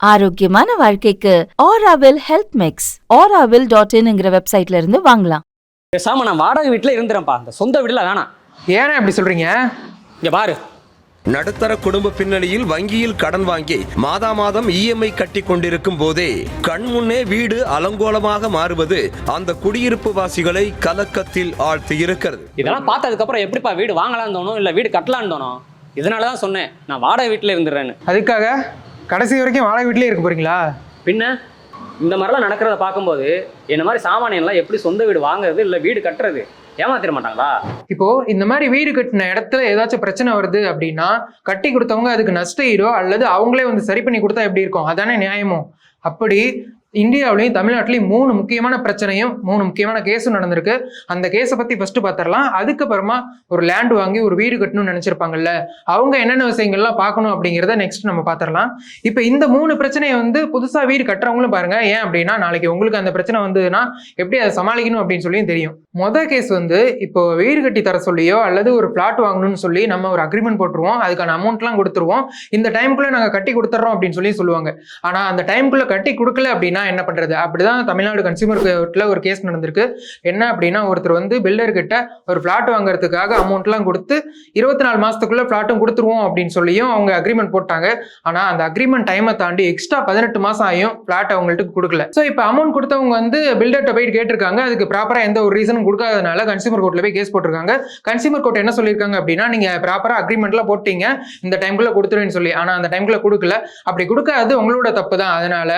ஆரோக்கியமான வாழ்க்கைக்கு Aaravil health mix auraville.in வெப்சைட்ல இருந்து வாங்கலாம். பேசாம நான் வாடகை வீட்டில் இருந்துறேன்ப்பா, அந்த சொந்த வீட்டில் வேணாம். ஏன்னா இப்படி சொல்றீங்க? இங்க பாரு, நடுத்தர குடும்ப பின்னணியில் வங்கியில் கடன் வாங்கி மாதா மாதம் இஎம்ஐ கட்டி கொண்டிருக்கும் போதே கண் முன்னே வீடு அலங்கோலமாக மாறுவது அந்த குடியிருப்பு வாசிகளை கலக்கத்தில் ஆழ்த்தி இருக்கிறது. இதெல்லாம் பார்த்ததுக்கு அப்புறம் எப்படிப்பா வீடு வாங்கலான்னு தோணும், இல்லை வீடு கட்டலான்னு தோணும்? இதனாலதான் சொன்னேன் நான் வாடகை வீட்டில் இருந்துடுறேன்னு. அதுக்காக கடைசி வரைக்கும் வாடகை வீட்டிலே இருக்க போறீங்களா? பின்ன இந்த மாதிரிலாம் நடக்கிறத பார்க்கும்போது என்ன மாதிரி சாமானியன்லாம் எப்படி சொந்த வீடு வாங்குறது இல்லை வீடு கட்டுறது ஏமாத்திர மாட்டாங்களா? இப்போ இந்த மாதிரி வீடு கட்டின இடத்துல ஏதாச்சும் பிரச்சனை வருது அப்படின்னா கட்டி கொடுத்தவங்க அதுக்கு நஷ்ட ஈடோ அல்லது அவங்களே வந்து சரி பண்ணி கொடுத்தா எப்படி இருக்கும்? அதானே நியாயமோ? அப்படி இந்தியாவிலையும் தமிழ்நாட்டிலையும் 3 முக்கியமான பிரச்சனையும் 3 முக்கியமான கேஸும் நடந்திருக்கு. அந்த கேஸை பத்தி ஃபர்ஸ்ட் பார்த்துடலாம். அதுக்கப்புறமா ஒரு லேண்ட் வாங்கி ஒரு வீடு கட்டணும்னு நினைச்சிருப்பாங்கல்ல, அவங்க என்னென்ன விஷயங்கள்லாம் பார்க்கணும் அப்படிங்கிறத நெக்ஸ்ட் நம்ம பார்த்துடலாம். இப்போ இந்த 3 பிரச்சனையை வந்து புதுசா வீடு கட்டுறவங்களும் பாருங்க. ஏன் அப்படின்னா நாளைக்கு உங்களுக்கு அந்த பிரச்சனை வந்ததுன்னா எப்படி அதை சமாளிக்கணும் அப்படின்னு சொல்லியும் தெரியும். மொதல் கேஸ் வந்து இப்போ வீடு கட்டி தர சொல்லியோ அல்லது ஒரு பிளாட் வாங்கணும்னு சொல்லி நம்ம ஒரு அக்ரிமெண்ட் போட்டுருவோம், அதுக்கான அமௌண்ட்லாம் கொடுத்துருவோம், இந்த டைமுக்குள்ள நாங்கள் கட்டி கொடுத்துட்றோம் அப்படின்னு சொல்லி சொல்லுவாங்க. ஆனா அந்த டைமுக்குள்ள கட்டி கொடுக்கல அப்படின்னா என்ன பண்றது? அப்படிதான் தமிழ்நாடு கன்சியூமர் கோர்ட்ல ஒரு கேஸ் நடந்திருக்கு. என்ன அப்படின்னா ஒருத்தர் வந்து பில்டர் கிட்ட ஒரு பிளாட் வாங்குறதுக்காக அமௌண்ட்லாம் கொடுத்து 24 மாசத்துக்குள்ள பிளாட்டும் கொடுத்துருவோம் அப்படின்னு சொல்லியும் அவங்க அக்ரிமெண்ட் போட்டாங்க. ஆனா அந்த அக்ரிமெண்ட் டைமை தாண்டி எக்ஸ்ட்ரா 18 மாசம் ஆயும் பிளாட் அவங்கள்ட்ட கொடுக்கல. ஸோ இப்போ அமௌண்ட் கொடுத்தவங்க வந்து பில்டர்கிட்ட போயிட்டு கேட்டிருக்காங்க. அதுக்கு ப்ராப்பரா எந்த ஒரு ரீசனும் கொடுக்காதனால கன்சியூமர் கோர்ட்ல போய் கேஸ் போட்டிருக்காங்க. கன்சியூமர் கோர்ட் என்ன சொல்லியிருக்காங்க அப்படின்னா நீங்க ப்ராப்பரா அக்ரிமெண்ட்லாம் போட்டீங்க, இந்த டைம்குள்ள கொடுத்துருவேன்னு சொல்லி, ஆனா அந்த டைம்குள்ள கொடுக்கல. அப்படி கொடுக்காது உங்களோட தப்பு தான். அதனால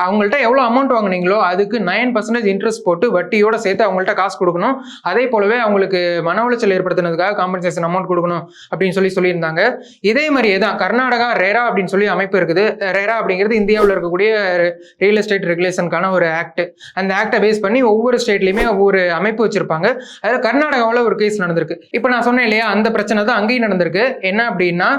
அவங்கள்ட்ட எவ்வளோ அமௌண்ட் வாங்கினீங்களோ அதுக்கு 9% இன்ட்ரெஸ்ட் போட்டு வட்டியோட சேர்த்து அவங்கள்ட்ட காசு கொடுக்கணும். அதே போலவே அவங்களுக்கு மன உளைச்சல் ஏற்படுத்தினதுக்காக காம்பன்சேஷன் அமௌண்ட் கொடுக்கணும் அப்படின்னு சொல்லியிருந்தாங்க. இதே மாதிரியே தான் கர்நாடகா ரேரா அப்படின்னு சொல்லி அமைப்பு இருக்குது. ரேரா அப்படிங்கிறது இந்தியாவில் இருக்கக்கூடிய ரியல் எஸ்டேட் ரெகுலேஷனுக்கான ஒரு ஆக்ட். அந்த ஆக்டை பேஸ் பண்ணி ஒவ்வொரு ஸ்டேட்லையுமே ஒவ்வொரு அமைப்பு வச்சிருப்பாங்க. அதில் கர்நாடகாவில் ஒரு கேஸ் நடந்திருக்கு. இப்போ நான் சொன்னேன் இல்லையா, அந்த பிரச்சனை தான் அங்கேயும் நடந்திருக்கு. என்ன அப்படின்னா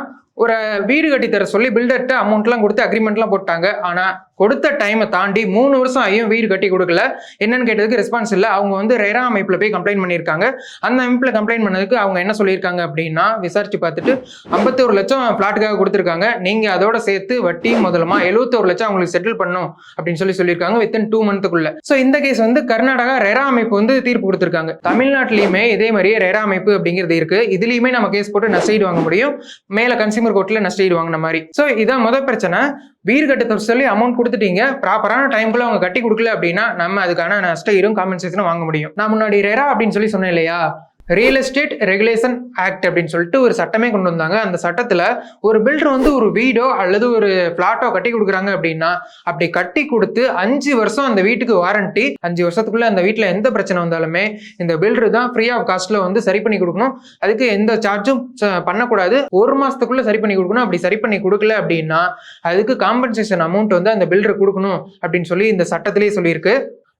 ஒரு வீடு கட்டி தர சொல்லி பில்டர்கிட்ட அமௌண்ட்லாம் கொடுத்து அக்ரிமெண்ட்லாம் போட்டாங்க. ஆனால் கொடுத்த டைமை தாண்டி 3 வருஷம் ஆகியும் வீடு கட்டி கொடுக்கல. என்னன்னு கேட்டதுக்கு ரெஸ்பான்ஸ் இல்லை. அவங்க வந்து ரேரா அமைப்பில் போய் கம்ப்ளைண்ட் பண்ணியிருக்காங்க. அந்த அமைப்பில் கம்ப்ளைண்ட் பண்ணதுக்கு அவங்க என்ன சொல்லியிருக்காங்க அப்படின்னா விசாரிச்சு பார்த்துட்டு 51 லட்சம் ஃப்ளாட்டுக்காக கொடுத்துருக்காங்க. நீங்கள் அதோட சேர்த்து வட்டி முதலமா 71 லட்சம் அவங்களுக்கு செட்டில் பண்ணும் அப்படின்னு சொல்லியிருக்காங்க வித்தின் 2 மந்த்துக்குள்ள. ஸோ இந்த கேஸ் வந்து கர்நாடகா ரேரா அமைப்பு வந்து தீர்ப்பு கொடுத்துருக்காங்க. தமிழ்நாட்டிலையுமே இதே மாதிரியே ரேரா அமைப்பு அப்படிங்கிறது இருக்கு. இதுலையுமே நம்ம கேஸ் போட்டு நஷ்டஈடு வாங்க முடியும். மேல கன்சியூமர் கோர்ட்ல நஷ்டஈடு வாங்கின மாதிரி. ஸோ இதான் முதல் பிரச்சனை. வீடு கட்ட சொல்லி அமௌண்ட் கொடுத்துட்டீங்க, ப்ராப்பரான டைம்குள்ள அவங்க கட்டி கொடுக்கல அப்படின்னா நம்ம அதுக்கான நஷ்டஈடும் காம்பன்சேஷனும் வாங்க முடியும். நான் முன்னாடி ரெரா அப்படின்னு சொன்னேன் இல்லையா, ரியல் எஸ்டேட் ரெகுலேஷன் ஆக்ட் அப்படின்னு சொல்லிட்டு ஒரு சட்டமே கொண்டு வந்தாங்க. அந்த சட்டத்துல ஒரு பில்டர் வந்து ஒரு வீடோ அல்லது ஒரு பிளாட்டோ கட்டி கொடுக்குறாங்க அப்படின்னா அப்படி கட்டி கொடுத்து 5 வருஷம் அந்த வீட்டுக்கு வாரண்டி. 5 வருஷத்துக்குள்ள அந்த வீட்டுல எந்த பிரச்சனை வந்தாலுமே இந்த பில்டர் தான் ஃப்ரீ ஆஃப் காஸ்ட்ல வந்து சரி பண்ணி கொடுக்கணும். அதுக்கு எந்த சார்ஜும் பண்ணக்கூடாது. 1 மாசத்துக்குள்ள சரி பண்ணி கொடுக்கணும். அப்படி சரி பண்ணி கொடுக்கல அப்படின்னா அதுக்கு காம்பன்சேஷன் அமௌண்ட் வந்து அந்த பில்டர் கொடுக்கணும் அப்படின்னு சொல்லி இந்த சட்டத்திலேயே சொல்லியிருக்கு.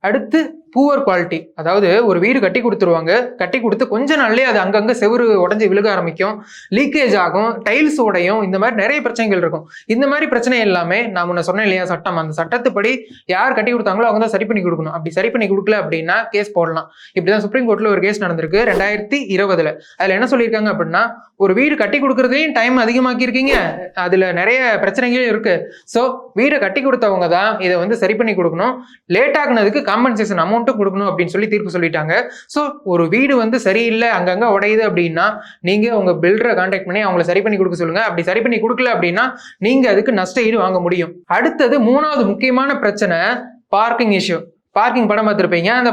அடுத்து புவர் குவாலிட்டி, அதாவது ஒரு வீடு கட்டி கொடுத்துருவாங்க. கட்டி கொடுத்து கொஞ்ச நாள்லயே அது அங்கங்க செவுரு உடஞ்சி விழுக ஆரம்பிக்கும், லீக்கேஜ் ஆகும், டைல்ஸ் உடையும், இந்த மாதிரி நிறைய பிரச்சனைகள் இருக்கும். இந்த மாதிரி பிரச்சனை எல்லாமே நான் முன்ன சொன்னேன் இல்லையா சட்டம், அந்த சட்டத்துப்படி யார் கட்டி கொடுத்தாங்களோ அவங்க தான் சரி பண்ணி கொடுக்கணும். அப்படி சரி பண்ணி கொடுக்கல அப்படின்னா கேஸ் போடலாம். இப்படிதான் சுப்ரீம் கோர்ட்ல ஒரு கேஸ் நடந்திருக்கு 2020. அதுல என்ன சொல்லியிருக்காங்க அப்படின்னா ஒரு வீடு கட்டி கொடுக்கறதையும் டைம் அதிகமாக்கி இருக்கீங்க, அதுல நிறைய பிரச்சனைகளும் இருக்கு. ஸோ வீடை கட்டி கொடுத்தவங்க தான் இதை வந்து சரி பண்ணி கொடுக்கணும். லேட் ஆகுனதுக்கு காம்பன்சேஷன் அமௌண்ட் கொடுக்கணும் அப்படின்னு சொல்லி தீர்ப்பு சொல்லிட்டாங்க. சோ ஒரு வீடு வந்து சரியில்லை, அங்கங்க உடையுது அப்படின்னா நீங்க உங்க பில்டரை கான்டாக்ட் பண்ணி அவங்களை சரி பண்ணி கொடுக்க சொல்லுங்க. அப்படி சரி பண்ணி கொடுக்கல அப்படின்னா நீங்க அதுக்கு நஷ்ட ஈடு வாங்க முடியும். அடுத்தது 3வது முக்கியமான பிரச்சனை பார்க்கிங் இஷ்யூ. பார்க்கிங் படம் பார்த்துருப்பீங்க. அந்த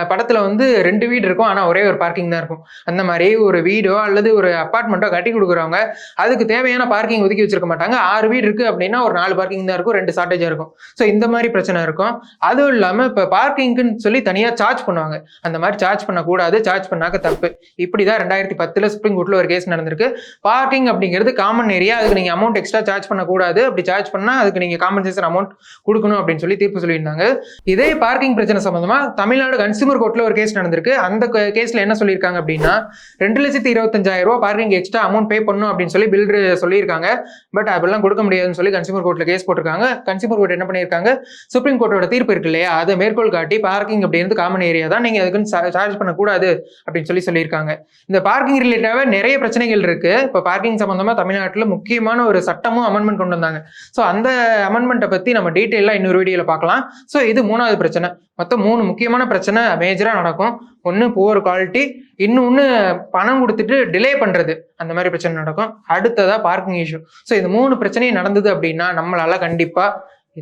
படத்துல வந்து 2 வீடு இருக்கும், ஆனா ஒரே ஒரு பார்க்கிங் தான் இருக்கும். அந்த மாதிரி ஒரு வீடோ அல்லது ஒரு அப்பார்ட்மெண்ட்டோ கட்டி கொடுக்குறவங்க அதுக்கு தேவையான பார்க்கிங் ஒதுக்கி வச்சிருக்க மாட்டாங்க. 6 வீடு இருக்கு அப்படின்னா ஒரு 4 பார்க்கிங் தான் இருக்கும், 2 ஷார்டேஜா இருக்கும். ஸோ இந்த மாதிரி பிரச்சனை இருக்கும். அதுவும் இல்லாம இப்ப பார்க்கிங்க்குன்னு சொல்லி தனியா சார்ஜ் பண்ணுவாங்க. அந்த மாதிரி சார்ஜ் பண்ணக்கூடாது, சார்ஜ் பண்ணாக்க தப்பு. இப்படிதான் 2010 சுப்ரீம் கோர்ட்ல ஒரு கேஸ் நடந்திருக்கு. பார்க்கிங் அப்படிங்கிறது காமன் ஏரியா, அதுக்கு நீங்க அமௌண்ட் எக்ஸ்ட்ரா சார்ஜ் பண்ணக்கூடாது. அப்படி சார்ஜ் பண்ணா அதுக்கு நீங்க காம்பன்சேஷன் அமௌண்ட் கொடுக்கணும் அப்படின்னு சொல்லி தீர்ப்பு சொல்லியிருந்தாங்க. இதே பார்க்கிங் பார்க்கிங் பிரச்சனை சம்பந்தமா தமிழ்நாடு கன்சியூமர் கோர்ட்ல ஒரு கேஸ் நடந்திருக்கு. அந்த கேஸ்ல என்ன சொல்லியிருக்காங்க அப்படின்னா 2,25,000 ரூபாய் பார்க்கிங் எக்ஸ்ட்ரா அமௌண்ட் பே பண்ணணும் அப்படின்னு சொல்லி பில்டர் சொல்லியிருக்காங்க. பட் அதெல்லாம் கொடுக்க முடியாதுன்னு சொல்லி கன்சியூமர் கோர்ட்ல கேஸ் போட்டிருக்காங்க. கன்சியூமர் கோர்ட் என்ன பண்ணியிருக்காங்க, சுப்ரீம் கோர்ட்டோட தீர்ப்பு இருக்கு இல்லையா, அதை மேற்கோள் காட்டி பார்க்கிங் அப்படிங்கிறது காமன் ஏரியா தான், நீங்க அதுக்குன்னு சார்ஜ் பண்ணக்கூடாது அப்படின்னு சொல்லியிருக்காங்க. இந்த பார்க்கிங் ரிலேட்டடாக நிறைய பிரச்சனைகள் இருக்கு. இப்போ பார்க்கிங் சம்பந்தமா தமிழ்நாட்டில் முக்கியமான ஒரு சட்டமும் அமெண்ட்மெண்ட் கொண்டு வந்தாங்க. ஸோ அந்த அமெண்ட்மெண்ட்டை பத்தி நம்ம டீட்டெயிலாக இன்னொரு வீடியோல பார்க்கலாம். ஸோ இது 3வது பிரச்சனை. மொத்தம் 3 முக்கியமான பிரச்சனை மேஜரா நடக்கும். ஒன்று புவர் குவாலிட்டி, இன்னொன்று பணம் கொடுத்துட்டு டிலே பண்றது, அந்த மாதிரி பிரச்சனை நடக்கும். அடுத்ததா பார்க்கிங் இஷ்யூ. ஸோ இது 3 பிரச்சனையும் நடந்தது அப்படின்னா நம்மளால கண்டிப்பா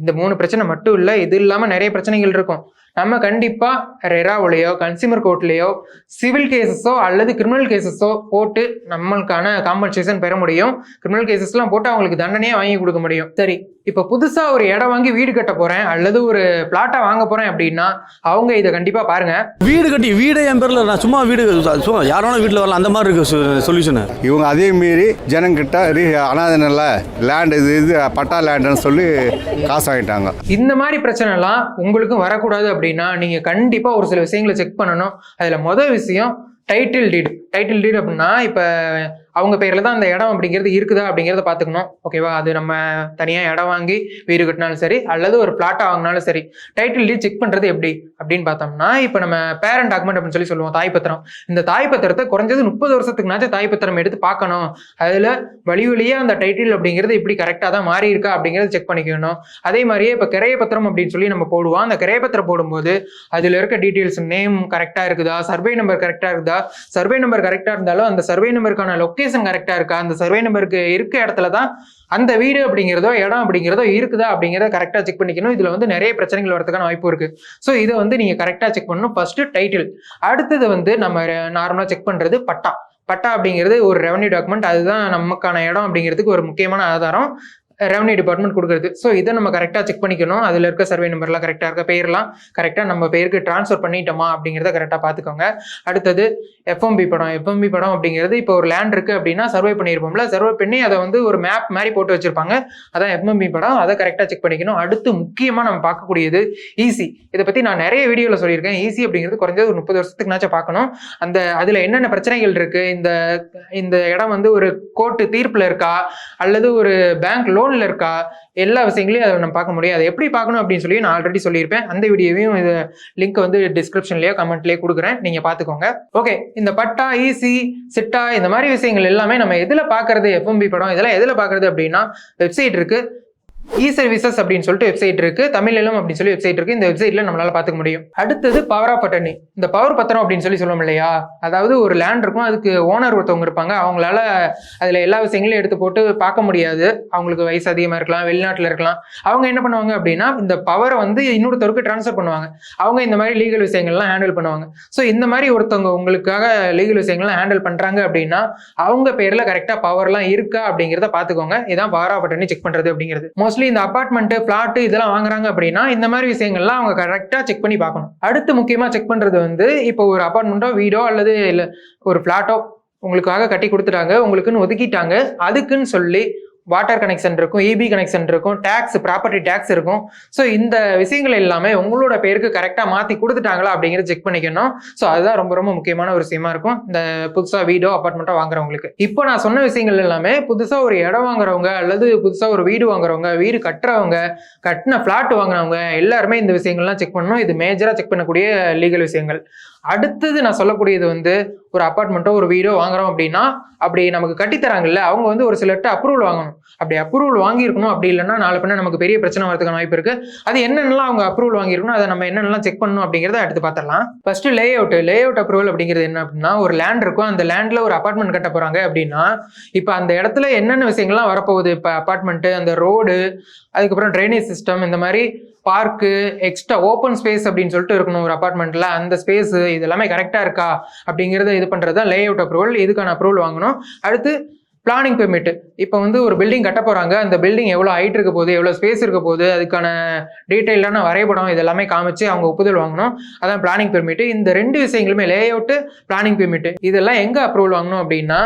இந்த 3 பிரச்சனை மட்டும் இல்லை, இது இல்லாம நிறைய பிரச்சனைகள் இருக்கும். நம்ம கண்டிப்பா ரெராவிலையோ கன்சியூமர் கோர்ட்லயோ சிவில் கேசஸோ அல்லது கிரிமினல் கேசஸோ போட்டு நம்மளுக்கான காம்பன்சேஷன் பெற முடியும். கிரிமினல் கேசஸ்லாம் போட்டு அவங்களுக்கு தண்டனையே வாங்கி கொடுக்க முடியும். சரி, இப்போ புதுசா ஒரு இடம் வாங்கி வீடு கட்ட போறேன் அல்லது ஒரு பிளாட்டா வாங்க போறேன் அப்படின்னா அவங்க இதை கண்டிப்பா பாருங்க. வீடு கட்டி வீடே என் பேர்ல, நான் சும்மா வீடு சும்மா யாரோட வீட்டில் வரலாம், அந்த மாதிரி இருக்கு சொல்யூஷன். இவங்க அதே மீறி ஜனங்கிட்ட அனாதனில் லேண்ட் இது பட்டா லேண்டுன்னு சொல்லி காசு வாங்கிட்டாங்க. இந்த மாதிரி பிரச்சனை எல்லாம் உங்களுக்கும் வரக்கூடாது அப்படின்னா நீங்க கண்டிப்பா ஒரு சில விஷயங்களை செக் பண்ணணும். அதுல முதல் விஷயம் டைட்டில் டீட். டைட்டில் டீட் அப்படின்னா இப்போ அவங்க பேரில் தான் அந்த இடம் அப்படிங்கிறது இருக்குதா அப்படிங்கிறத பார்த்துக்கணும். ஓகேவா, அது நம்ம தனியாக இடம் வாங்கி வீடு கட்டினாலும் சரி அல்லது ஒரு பிளாட்டாக வாங்கினாலும் சரி, டைட்டில் டீட் செக் பண்ணுறது எப்படி அப்படின்னு பார்த்தோம்னா, இப்போ நம்ம பேரண்ட் டாக்குமெண்ட் அப்படின்னு சொல்லுவோம், தாய்ப்பத்திரம். இந்த தாய்ப்பத்திரத்தை குறைஞ்சது 30 வருஷத்துக்குனாச்சும் தாய்ப்பத்திரம் எடுத்து பார்க்கணும். அதில் வழியே அந்த டைட்டில் அப்படிங்கிறது இப்படி கரெக்டாக தான் மாறி இருக்கா அப்படிங்கிறத செக் பண்ணிக்கணும். அதே மாதிரியே இப்போ கிரையப்பத்திரம் அப்படின்னு சொல்லி நம்ம போடுவோம். அந்த கிரையப்பத்திரம் போடும்போது அதில் இருக்க டீட்டெயில்ஸ், நேம் கரெக்டாக இருக்குதா, சர்வே நம்பர் கரெக்டாக இருக்குதா, சர்வே நம்பர் கரெக்டாக இருந்தாலும் அந்த சர்வே நம்பருக்கான லொக்கேஷன் கரெக்டாக இருக்கா, அந்த சர்வே நம்பருக்கு இருக்க இடத்துல தான் அந்த வீடு அப்படிங்கிறதோ இடம் அப்படிங்கிறதோ இருக்குதா அப்படிங்கிறத கரெக்டாக செக் பண்ணிக்கணும். இதில் வந்து நிறைய பிரச்சனைகள் வரதுக்கான வாய்ப்பு இருக்கு. ஸோ இதை வந்து நீங்கள் கரெக்டாக செக் பண்ணணும். First title. அடுத்தது வந்து நம்ம நார்மலாக செக் பண்ணுறது பட்டா. பட்டா அப்படிங்கிறது ஒரு ரெவன்யூ டாக்குமெண்ட். அதுதான் நமக்கான இடம் அப்படிங்கிறதுக்கு ஒரு முக்கியமான ஆதாரம் ரெவன்யூ டிபார்ட்மெண்ட் கொடுக்குறது. ஸோ இதை நம்ம கரெக்டாக செக் பண்ணிக்கணும். அதில் இருக்க சர்வே நம்பர்லாம் கரெக்டாக இருக்க, பேர்லாம் கரெக்டாக நம்ம பேருக்கு டிரான்ஸ்ஃபர் பண்ணிட்டோமா அப்படிங்கிறத கரெக்டாக பார்த்துக்கோங்க. அடுத்தது எஃப்எம்பி படம். எஃப்எம்பி படம் அப்படிங்கிறது இப்போ ஒரு லேண்ட் இருக்குது அப்படின்னா சர்வே பண்ணியிருப்போம்ல, சர்வே பண்ணி அதை வந்து ஒரு மேப் மாதிரி போட்டு வச்சிருப்பாங்க, அதான் எஃப்எம்பி படம். அதை கரெக்டாக செக் பண்ணிக்கணும். அடுத்து முக்கியமாக நம்ம பார்க்கக்கூடியது ஈசி. இதை பற்றி நான் நிறைய வீடியோவில் சொல்லியிருக்கேன். ஈசி அப்படிங்கிறது குறைஞ்சது ஒரு 30 வருஷத்துக்குனாச்சும் பார்க்கணும். அதில் என்னென்ன பிரச்சனைகள் இருக்குது, இந்த இடம் வந்து ஒரு கோர்ட்டு தீர்ப்பில் இருக்கா அல்லது ஒரு பேங்க் லோன் இருக்கா, எல்லா விஷயங்களையும் அதை நம்ம பார்க்க முடியும். அதை எப்படி பார்க்கணும் அப்படின்னு சொல்லி நான் ஆல்ரெடி சொல்லியிருப்பேன். அந்த வீடியோவையும் இது லிங்க் வந்து டிஸ்கிரிப்ஷன்லயோ கமெண்ட்லயே கொடுக்குறேன், நீங்க பாத்துக்கோங்க. ஓகே, இந்த பட்டா, ஈசி, சிட்டா, இந்த மாதிரி விஷயங்கள் எல்லாமே நம்ம எதுல பாக்குறது, எஃப்எம்பி படம் இதெல்லாம் எதுல பாக்குறது அப்படின்னா வெப்சைட் இருக்கு, இ சர்வீசஸ் அப்படின்னு சொல்லிட்டு வெப்சைட் இருக்கு, தமிழ்நிலம் அப்படின்னு சொல்லி வெப்சைட் இருக்கு. இந்த வெப்சைட்ல நம்மளால பாத்துக்க முடியும். அடுத்தது பவர் ஆஃப் அட்டர்னி. இந்த பவர் பத்திரம் அப்படின்னு சொல்லி சொல்லுவோம் இல்லையா, அதாவது ஒரு லேண்ட் இருக்கும், அதுக்கு ஓனர் ஒருத்தவங்க இருப்பாங்க, அவங்களால அதுல எல்லா விஷயங்களையும் எடுத்து போட்டு பார்க்க முடியாது. அவங்களுக்கு வயசு அதிகமா இருக்கலாம், வெளிநாட்டுல இருக்கலாம். அவங்க என்ன பண்ணுவாங்க அப்படின்னா இந்த பவரை வந்து இன்னொருத்தருக்கு டிரான்ஸ்ஃபர் பண்ணுவாங்க. அவங்க இந்த மாதிரி லீகல் விஷயங்கள்லாம் ஹேண்டில் பண்ணுவாங்க. ஸோ இந்த மாதிரி ஒருத்தவங்க உங்களுக்காக லீகல் விஷயங்கள்லாம் ஹேண்டில் பண்றாங்க அப்படின்னா அவங்க பேர்ல கரெக்டா பவர்லாம் இருக்கா அப்படிங்கிறத பாத்துக்கோங்க. இதான் பவர் ஆஃப் அட்டர்னி செக் பண்றது அப்படிங்கிறது. மோஸ்ட்லி இந்த அபார்ட்மெண்ட், பிளாட் இதெல்லாம் வாங்குறாங்க அப்படின்னா இந்த மாதிரி விஷயங்கள்லாம் அவங்க கரெக்டா செக் பண்ணி பார்க்கணும். அடுத்து முக்கியமா செக் பண்றது வந்து இப்போ ஒரு அபார்ட்மெண்ட்டோ வீடோ அல்லது இல்லை ஒரு பிளாட்டோ உங்களுக்காக கட்டி கொடுத்துட்டாங்க, உங்களுக்குன்னு ஒதுக்கிட்டாங்க, அதுக்குன்னு சொல்லி வாட்டர் கனெக்ஷன் இருக்கும், இபி கனெக்ஷன் இருக்கும், டேக்ஸ், ப்ராப்பர்ட்டி டேக்ஸ் இருக்கும். ஸோ இந்த விஷயங்கள் எல்லாமே உங்களோட பேருக்கு கரெக்டாக மாற்றி கொடுத்துட்டாங்களா அப்படிங்கிறத செக் பண்ணிக்கணும். ஸோ அதுதான் ரொம்ப ரொம்ப முக்கியமான ஒரு விஷயமா இருக்கும் இந்த புதுசாக வீடோ அப்பார்ட்மெண்ட்டோ வாங்குறவங்களுக்கு. இப்போ நான் சொன்ன விஷயங்கள் எல்லாமே புதுசாக ஒரு இடம் வாங்குறவங்க அல்லது புதுசாக ஒரு வீடு வாங்குறவங்க, வீடு கட்டுறவங்க, கட்டின ஃப்ளாட் வாங்குறவங்க எல்லாருமே இந்த விஷயங்கள்லாம் செக் பண்ணணும். இது மேஜராக செக் பண்ணக்கூடிய லீகல் விஷயங்கள். அடுத்தது நான் சொல்லக்கூடியது வந்து ஒரு அப்பார்ட்மெண்ட்டோ ஒரு வீடோ வாங்குறோம் அப்படின்னா அப்படி நமக்கு கட்டித்தராங்கல்ல, அவங்க வந்து ஒரு சிலர்கிட்ட அப்ரூவல் வாங்கணும். அப்படி அப்ரூவல் வாங்கியிருக்கணும். அப்படி இல்லைன்னா நாளை பின்ன நமக்கு பெரிய பிரச்சனை வரதுக்கான வாய்ப்பு இருக்கு. அது என்னென்னலாம் அவங்க அப்ரூவல் வாங்கியிருக்கணும், அதை நம்ம என்னென்னலாம் செக் பண்ணணும் அப்படிங்கிறத எடுத்து பார்த்துடலாம். ஃபர்ஸ்ட் லே அவுட் அப்ரூவல் அப்படிங்கிறது என்ன அப்படின்னா, ஒரு லேண்ட் இருக்கும், அந்த லேண்ட்ல ஒரு அபார்ட்மெண்ட் கட்ட போறாங்க அப்படின்னா இப்போ அந்த இடத்துல என்னென்ன விஷயங்கள்லாம் வரப்போகுது, இப்போ அபார்ட்மெண்ட், அந்த ரோடு, அதுக்கப்புறம் ட்ரைனேஜ் சிஸ்டம், இந்த மாதிரி பார்க்கு, எக்ஸ்ட்ரா ஓப்பன் ஸ்பேஸ் அப்படின்னு சொல்லிட்டு இருக்கணும் ஒரு அபார்ட்மெண்ட்ல, அந்த ஸ்பேஸ் இது எல்லாமே கரெக்டா இருக்கா அப்படிங்கிறத இது பண்றது தான் லே அவுட் அப்ரூவல். இதுக்கான அப்ரூவல் வாங்கணும். அடுத்து பிளானிங் பெர்மிட். இப்போ வந்து ஒரு பில்டிங் கட்ட போறாங்க, அந்த பில்டிங் எவ்வளோ ஹைட் இருக்க போகுது, எவ்வளோ ஸ்பேஸ் இருக்க போகுது, அதுக்கான டீட்டெயிலான வரைபடம் இதெல்லாமே காமிச்சு அவங்க ஒப்புதல் வாங்கணும். அதான் பிளானிங் பெர்மிட். இந்த ரெண்டு விஷயங்களுமே லே அவுட், பிளானிங் பெர்மிட், இதெல்லாம் எங்க அப்ரூவல் வாங்கணும் அப்படின்னா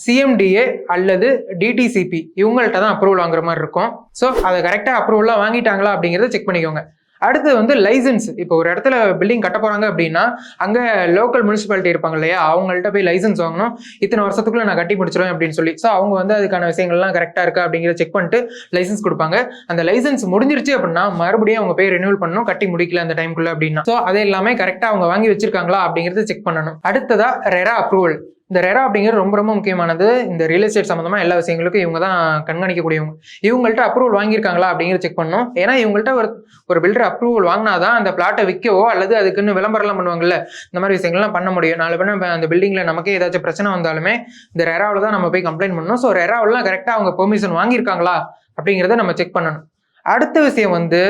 சிஎம்டிஏ அல்லது டிடிசிபி இவங்கள்ட்ட தான் அப்ரூவல் வாங்குற மாதிரி இருக்கும். ஸோ அதை கரெக்டாக அப்ரூவலாக வாங்கிட்டாங்களா அப்படிங்கிறத செக் பண்ணிக்கோங்க. அடுத்து வந்து லைசன்ஸ். இப்போ ஒரு இடத்துல பில்டிங் கட்ட போறாங்க அப்படின்னா அங்கே லோக்கல் முனிசிபாலிட்டி இருப்பாங்க இல்லையா, அவங்கள்ட்ட போய் லைசன்ஸ் வாங்கணும். இத்தனை வருஷத்துக்குள்ள நான் கட்டி முடிச்சிருவேன் அப்படின்னு சொல்லி. ஸோ அவங்க வந்து அதுக்கான விஷயங்கள்லாம் கரெக்டாக இருக்கா அப்படிங்கிறத செக் பண்ணிட்டு லைசன்ஸ் கொடுப்பாங்க. அந்த லைசன்ஸ் முடிஞ்சிருச்சு அப்படின்னா மறுபடியும் அவங்க போய் ரினியூவல் பண்ணணும், கட்டி முடிக்கல அந்த டைமுக்குள்ள அப்படின்னா. ஸோ அது எல்லாமே கரெக்டாக அவங்க வாங்கி வச்சிருக்காங்களா அப்படிங்கிறத செக் பண்ணணும். அடுத்ததா ரெரா அப்ரூவல். இந்த ரெரா அப்படிங்கிறது ரொம்ப ரொம்ப முக்கியமானது. இந்த ரியல் எஸ்டேட் சம்மந்தமாக எல்லா விஷயங்களுக்கும் இவங்க தான் கண்காணிக்கக்கூடியவங்க. இவங்கள்ட்ட அப்ரூவல் வாங்கியிருக்காங்களா அப்படிங்கிறத செக் பண்ணணும். ஏன்னா இவங்கள்ட்ட ஒரு பில்டர் அப்ரூவல் வாங்கினாதான் அந்த பிளாட்டை விற்கவோ அல்லது அதுக்குன்னு விளம்பரம்லாம் பண்ணுவாங்கல்ல, இந்த மாதிரி விஷயங்கள்லாம் பண்ண முடியும். நாலு பேர் அந்த பில்டிங்கில் நமக்கே ஏதாச்சும் பிரச்சனை வந்தாலுமே இந்த ரெராவில் தான் நம்ம போய் கம்ப்ளைண்ட் பண்ணணும். ஸோ ரெராவெல்லாம் கரெக்டாக அவங்க பெர்மிஷன் வாங்கியிருக்காங்களா அப்படிங்கிறத நம்ம செக் பண்ணணும். அடுத்த விஷயம் வந்து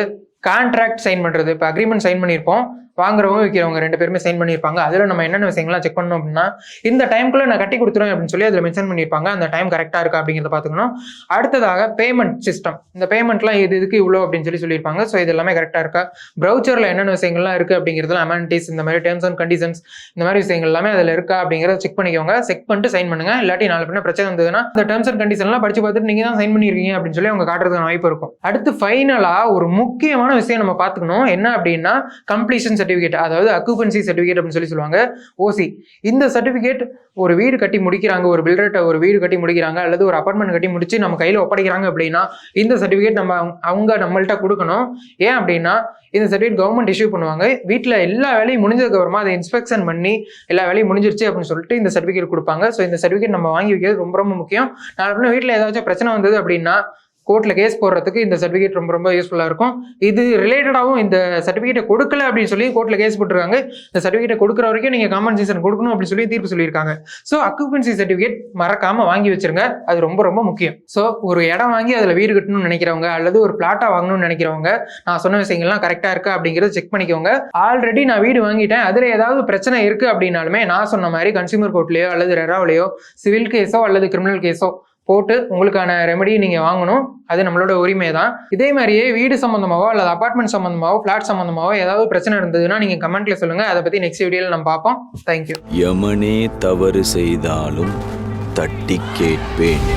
கான்ட்ராக்ட் சைன் பண்ணுறது. இப்போ அக்ரிமெண்ட் சைன் பண்ணியிருப்போம், வாங்குறவங்க விற்கிறவங்க 2 பேருமே சைன் பண்ணியிருப்பாங்க. அதில் நம்ம என்னென்ன விஷயங்கள்லாம் செக் பண்ணணும் அப்படின்னா, இந்த டைமுக்குள்ளே நான் கட்டி கொடுத்துருவேன் அப்படின்னு சொல்லி அதில் மென்ஷன் பண்ணியிருப்பாங்க. அந்த டைம் கரெக்டாக இருக்கா அப்படிங்கிறத பார்த்துக்கணும். அடுத்ததாக பேமெண்ட் சிஸ்டம். இந்த பேமெண்ட்லாம் இதுக்கு இவ்வளோ அப்படின்னு சொல்லியிருப்பாங்க. ஸோ இது எல்லாமே கரெக்டாக இருக்கா, ப்ரௌச்சரில் என்னென்ன விஷயங்கள்லாம் இருக்குது அப்படிங்கிறதுல அமெனிட்டிஸ், இந்த மாதிரி டேர்ம்ஸ் அண்ட் கண்டிஷன்ஸ், இந்த மாதிரி விஷயங்கள் எல்லாமே அதில் இருக்கா அப்படிங்கிறத செக் பண்ணிக்கோங்க. செக் பண்ணிட்டு சைன் பண்ணுங்க. இல்லாட்டி நாலு பின்ன பிரச்சனை வந்ததுன்னா இந்த டேர்ம்ஸ் அண்ட் கண்டிஷன்லாம் படிச்சு பார்த்துட்டு நீங்கள் தான் சைன் பண்ணியிருக்கீங்க அப்படின்னு சொல்லி அவங்க காட்டுறதுக்கான வாய்ப்பு இருக்கும். அடுத்து ஃபைனலாக ஒரு முக்கியமான விஷயம் நம்ம பார்த்துக்கணும். என்ன அப்படின்னா கம்ப்ளீஷன் சர்டிஃபிகேட், அதாவது அக்குபன்சி சர்டிஃபிகேட் அப்படின்னு சொல்லுவாங்க, ஓசி. இந்த சர்டிஃபிகேட் ஒரு வீடு கட்டி முடிக்கிறாங்க, ஒரு பில்டர்கிட்ட ஒரு வீடு கட்டி முடிக்கிறாங்க அல்லது ஒரு அப்பார்ட்மெண்ட் கட்டி முடிச்சு நம்ம கையில் ஒப்படைக்கிறாங்க அப்படின்னா இந்த சர்டிஃபிகேட் அவங்க நம்மள்ட்ட கொடுக்கணும். ஏன் அப்படின்னா இந்த சர்டிஃபிகேட் கவர்மெண்ட் இஷ்யூ பண்ணுவாங்க. வீட்டில் எல்லா வேலையும் முடிஞ்சதுக்கு அப்புறமா அதை இன்ஸ்பெக்ஷன் பண்ணி எல்லா வேலையும் முடிஞ்சிருச்சு அப்படின்னு சொல்லிட்டு இந்த சர்டிஃபிகேட் கொடுப்பாங்க. ஸோ இந்த சர்டிஃபிகேட் நம்ம வாங்கி வைக்கிறது ரொம்ப ரொம்ப முக்கியம். நாளை வீட்டில் ஏதாச்சும் பிரச்சனை வந்தது அப்படின்னா கோர்ட்டில் கேஸ் போடுறதுக்கு இந்த சர்டிஃபிகேட் ரொம்ப ரொம்ப யூஸ்ஃபுல்லாக இருக்கும். இது ரிலேட்டடாகவும் இந்த சர்டிஃபிகேட்டை கொடுக்கல அப்படின்னு சொல்லி கோர்ட்டில் கேஸ் போட்டிருக்காங்க. இந்த சர்டிஃபிகேட்டை கொடுக்குற வரைக்கும் நீங்கள் காம்பன்சேஷன் கொடுக்கணும் அப்படின்னு சொல்லி தீர்ப்பு சொல்லியிருக்காங்க. ஸோ அக்குபன்சி சர்டிஃபிகேட் மறக்காமல் வாங்கி வச்சிருங்க, அது ரொம்ப ரொம்ப முக்கியம். ஸோ ஒரு இடம் வாங்கி அதில் வீடு கட்டணும்னு நினைக்கிறவங்க அல்லது ஒரு பிளாட்டாக வாங்கணும்னு நினைக்கிறவங்க நான் சொன்ன விஷயங்கள்லாம் கரெக்டாக இருக்கா அப்படிங்கிறத செக் பண்ணிக்கோங்க. ஆல்ரெடி நான் வீடு வாங்கிட்டேன், அதில் ஏதாவது பிரச்சனை இருக்குது அப்படின்னாலுமே நான் சொன்ன மாதிரி கன்சியூமர் கோர்ட்லேயோ அல்லது ரெராவிலையோ சிவில் கேஸோ அல்லது கிரிமினல் கேஸோ போட்டு உங்களுக்கான ரெமெடி நீங்கள் வாங்கணும். அது நம்மளோட உரிமை தான். இதே மாதிரியே வீடு சம்மந்தமாவோ அல்லது அபார்ட்மெண்ட் சம்மந்தமாவோ ஃப்ளாட் சம்மந்தமாவோ ஏதாவது பிரச்சனை இருந்ததுன்னா நீங்கள் கமெண்ட்ல சொல்லுங்கள். அதை பற்றி நெக்ஸ்ட் வீடியோவில் நம்ம பார்ப்போம். தேங்க்யூ. யமனே தவறு செய்தாலும் தட்டி கேட்பேன்.